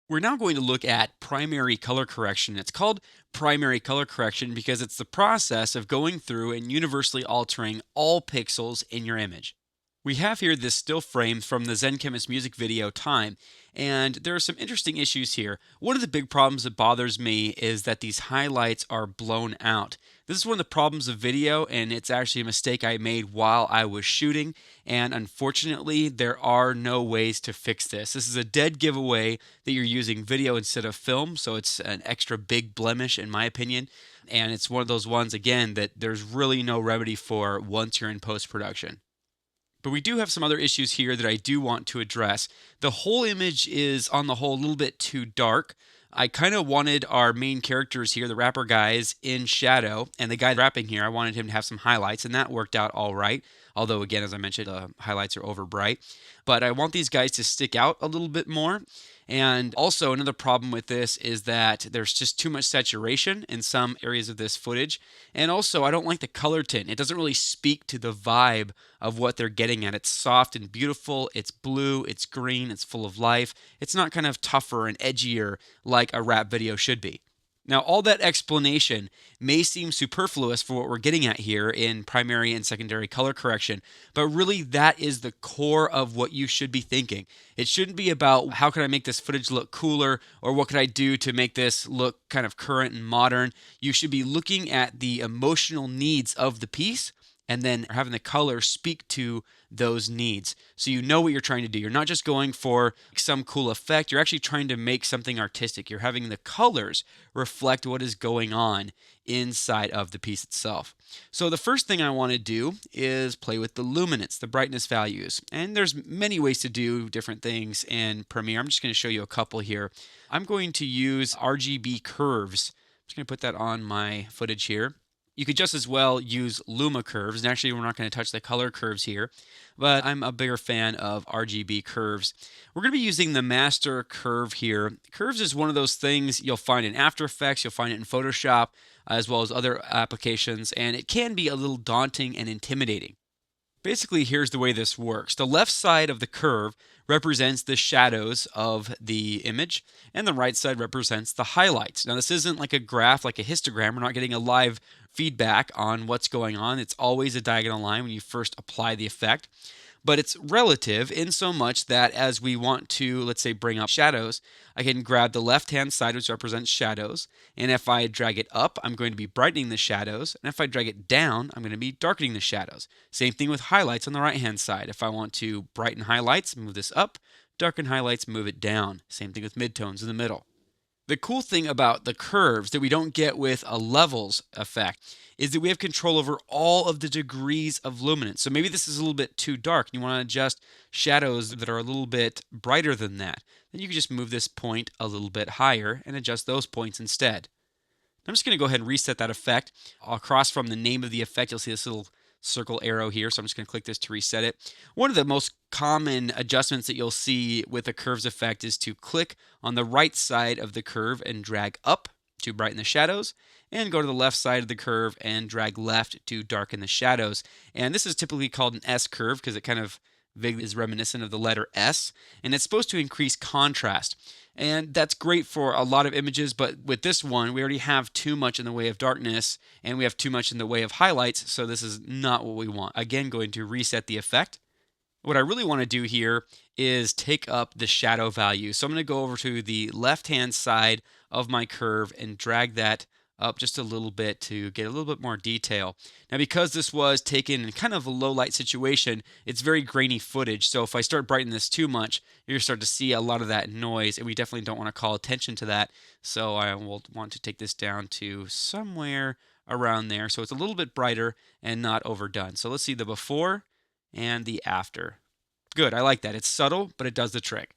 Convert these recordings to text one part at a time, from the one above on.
We're now going to look at primary color correction. It's called primary color correction because it's the process of going through and universally altering all pixels in your image. We have here this still frame from the Zen Chemist music video Time, and there are some interesting issues here. One of the big problems that bothers me is that these highlights are blown out. This is one of the problems of video, and it's actually a mistake I made while I was shooting, and unfortunately, there are no ways to fix this. This is a dead giveaway that you're using video instead of film, so it's an extra big blemish in my opinion, and it's one of those ones, again, that there's really no remedy for once you're in post-production. But we do have some other issues here that I do want to address. The whole image is, on the whole, a little bit too dark. I kind of wanted our main characters here, the rapper guys, in shadow, and the guy rapping here, I wanted him to have some highlights, and that worked out all right. Although, again, as I mentioned, the highlights are over bright. But I want these guys to stick out a little bit more. And also, another problem with this is that there's just too much saturation in some areas of this footage. And also, I don't like the color tint. It doesn't really speak to the vibe of what they're getting at. It's soft and beautiful, it's blue, it's green, it's full of life. It's not kind of tougher and edgier like a rap video should be. Now, all that explanation may seem superfluous for what we're getting at here in primary and secondary color correction, but really that is the core of what you should be thinking. It shouldn't be about how can I make this footage look cooler or what could I do to make this look kind of current and modern. You should be looking at the emotional needs of the piece and then having the color speak to those needs. So you know what you're trying to do. You're not just going for some cool effect. You're actually trying to make something artistic. You're having the colors reflect what is going on inside of the piece itself. So the first thing I want to do is play with the luminance, the brightness values. And there's many ways to do different things in Premiere. I'm just going to show you a couple here. I'm going to use RGB curves. I'm just going to put that on my footage here. You could just as well use Luma curves, and actually we're not going to touch the color curves here, but I'm a bigger fan of RGB curves. We're going to be using the master curve here. Curves is one of those things you'll find in After Effects, you'll find it in Photoshop, as well as other applications, and it can be a little daunting and intimidating. Basically, here's the way this works. The left side of the curve represents the shadows of the image, and the right side represents the highlights. Now, this isn't like a graph, like a histogram. We're not getting a live feedback on what's going on. It's always a diagonal line when you first apply the effect. But it's relative in so much that as we want to, let's say, bring up shadows, I can grab the left-hand side, which represents shadows, and if I drag it up, I'm going to be brightening the shadows, and if I drag it down, I'm going to be darkening the shadows. Same thing with highlights on the right-hand side. If I want to brighten highlights, move this up, darken highlights, move it down. Same thing with midtones in the middle. The cool thing about the curves that we don't get with a levels effect is that we have control over all of the degrees of luminance. So maybe this is a little bit too dark and you want to adjust shadows that are a little bit brighter than that. Then you can just move this point a little bit higher and adjust those points instead. I'm just going to go ahead and reset that effect. Across from the name of the effect, you'll see this little circle arrow here. So I'm just going to click this to reset it. One of the most common adjustments that you'll see with the curves effect is to click on the right side of the curve and drag up to brighten the shadows, and go to the left side of the curve and drag left to darken the shadows. And this is typically called an S curve because it kind of is reminiscent of the letter S, and it's supposed to increase contrast. And that's great for a lot of images, but with this one, we already have too much in the way of darkness, and we have too much in the way of highlights, so this is not what we want. Again, going to reset the effect. What I really want to do here is take up the shadow value. So I'm going to go over to the left-hand side of my curve and drag that up just a little bit to get a little bit more detail. Now, because this was taken in kind of a low light situation, it's very grainy footage. So if I start brightening this too much, you're going to start to see a lot of that noise, and we definitely don't want to call attention to that. So I will want to take this down to somewhere around there. So it's a little bit brighter and not overdone. So let's see the before and the after. Good, I like that. It's subtle, but it does the trick.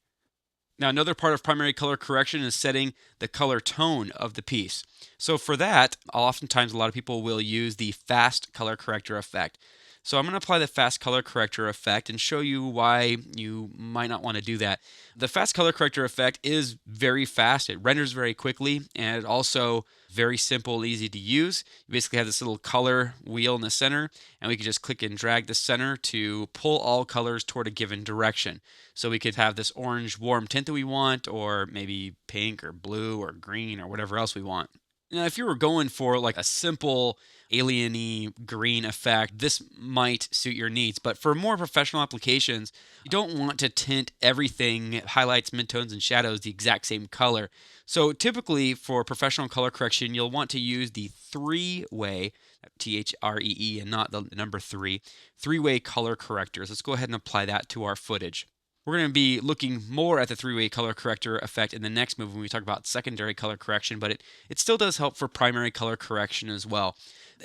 Now, another part of primary color correction is setting the color tone of the piece. So for that, oftentimes a lot of people will use the fast color corrector effect. So I'm going to apply the fast color corrector effect and show you why you might not want to do that. The fast color corrector effect is very fast. It renders very quickly, and it also very simple, easy to use. You basically have this little color wheel in the center, and we can just click and drag the center to pull all colors toward a given direction. So we could have this orange warm tint that we want, or maybe pink or blue or green or whatever else we want. Now, if you were going for like a simple alien-y green effect, this might suit your needs. But for more professional applications, you don't want to tint everything, highlights, midtones, and shadows the exact same color. So typically for professional color correction, you'll want to use the three-way, T-H-R-E-E, and not the number three-way color correctors. Let's go ahead and apply that to our footage. We're going to be looking more at the three-way color corrector effect in the next move when we talk about secondary color correction, but it still does help for primary color correction as well.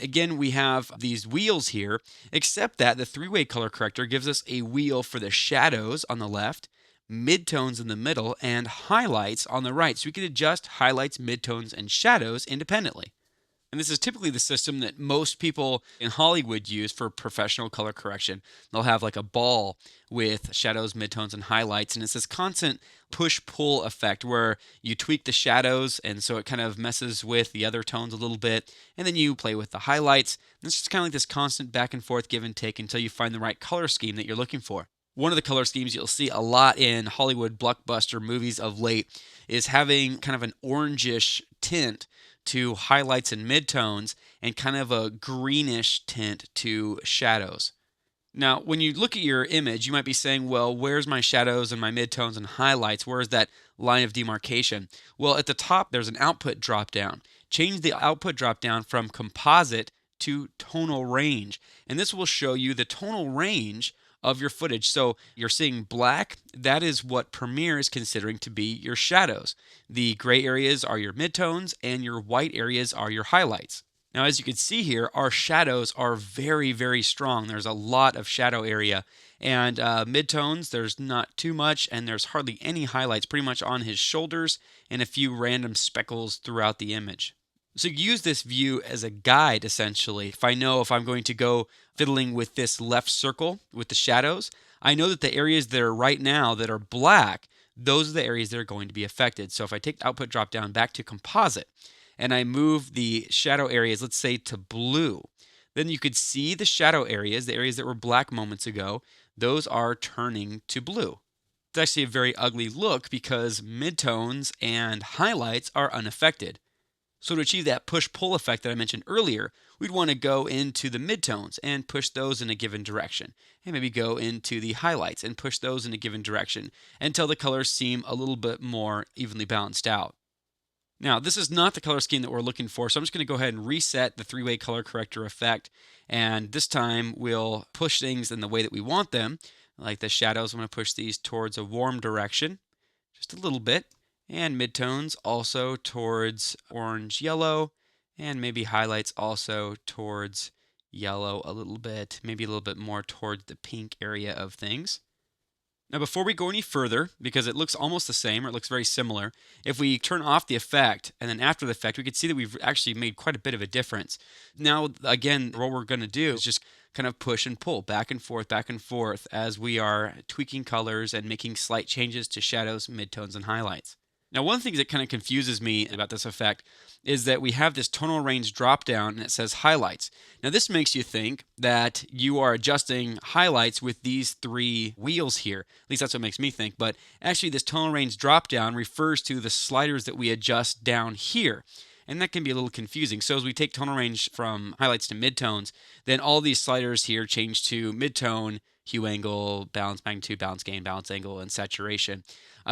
Again, we have these wheels here, except that the three-way color corrector gives us a wheel for the shadows on the left, midtones in the middle, and highlights on the right. So we can adjust highlights, midtones, and shadows independently. And this is typically the system that most people in Hollywood use for professional color correction. They'll have like a ball with shadows, midtones, and highlights. And it's this constant push-pull effect where you tweak the shadows, and so it kind of messes with the other tones a little bit. And then you play with the highlights. And it's just kind of like this constant back and forth give and take until you find the right color scheme that you're looking for. One of the color schemes you'll see a lot in Hollywood blockbuster movies of late is having kind of an orangish tint to highlights and midtones and kind of a greenish tint to shadows. Now, when you look at your image, you might be saying, well, where's my shadows and my midtones and highlights? Where's that line of demarcation? Well, at the top, there's an output drop-down. Change the output drop-down from composite to tonal range, and this will show you the tonal range of your footage. So you're seeing black, that is what Premiere is considering to be your shadows. The gray areas are your midtones, and your white areas are your highlights. Now, as you can see here, our shadows are very, very strong. There's a lot of shadow area. And midtones, there's not too much, and there's hardly any highlights, pretty much on his shoulders, and a few random speckles throughout the image. So use this view as a guide, essentially. If I know if I'm going to go fiddling with this left circle with the shadows, I know that the areas that are right now that are black, those are the areas that are going to be affected. So if I take the output drop down back to composite and I move the shadow areas, let's say to blue, then you could see the shadow areas, the areas that were black moments ago, those are turning to blue. It's actually a very ugly look because midtones and highlights are unaffected. So to achieve that push-pull effect that I mentioned earlier, we'd want to go into the midtones and push those in a given direction. And maybe go into the highlights and push those in a given direction until the colors seem a little bit more evenly balanced out. Now, this is not the color scheme that we're looking for, so I'm just going to go ahead and reset the three-way color corrector effect. And this time we'll push things in the way that we want them. Like the shadows, I'm going to push these towards a warm direction, just a little bit. And midtones also towards orange-yellow, and maybe highlights also towards yellow a little bit, maybe a little bit more towards the pink area of things. Now, before we go any further, because it looks almost the same, or it looks very similar, if we turn off the effect, and then after the effect, we can see that we've actually made quite a bit of a difference. Now, again, what we're going to do is just kind of push and pull back and forth as we are tweaking colors and making slight changes to shadows, midtones, and highlights. Now, one of the things that kind of confuses me about this effect is that we have this tonal range drop down and it says highlights. Now, this makes you think that you are adjusting highlights with these three wheels here. At least that's what makes me think. But actually, this tonal range drop down refers to the sliders that we adjust down here. And that can be a little confusing. So as we take tonal range from highlights to midtones, then all these sliders here change to midtone, hue angle, balance magnitude, balance gain, balance angle, and saturation.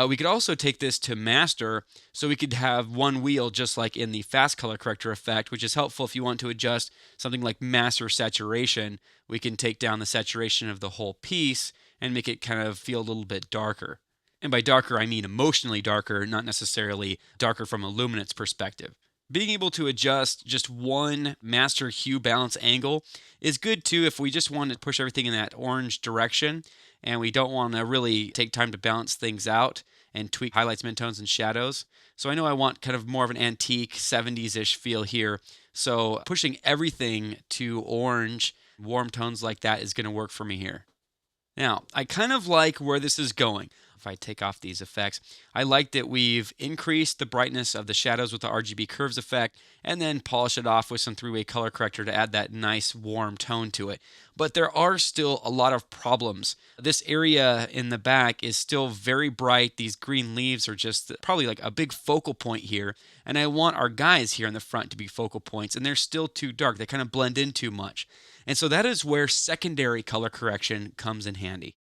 We could also take this to master, so we could have one wheel just like in the fast color corrector effect, which is helpful if you want to adjust something like master saturation. We can take down the saturation of the whole piece and make it kind of feel a little bit darker. And by darker, I mean emotionally darker, not necessarily darker from a luminance perspective. Being able to adjust just one master hue balance angle is good too if we just want to push everything in that orange direction and we don't want to really take time to balance things out and tweak highlights, midtones, and shadows. So I know I want kind of more of an antique 70s-ish feel here. So pushing everything to orange Warm tones like that is going to work for me here. Now, I kind of like where this is going. If I take off these effects, I like that we've increased the brightness of the shadows with the RGB curves effect and then polish it off with some three-way color corrector to add that nice warm tone to it. But there are still a lot of problems. This area in the back is still very bright. These green leaves are just probably like a big focal point here. And I want our guys here in the front to be focal points, and they're still too dark. They kind of blend in too much. And so that is where secondary color correction comes in handy.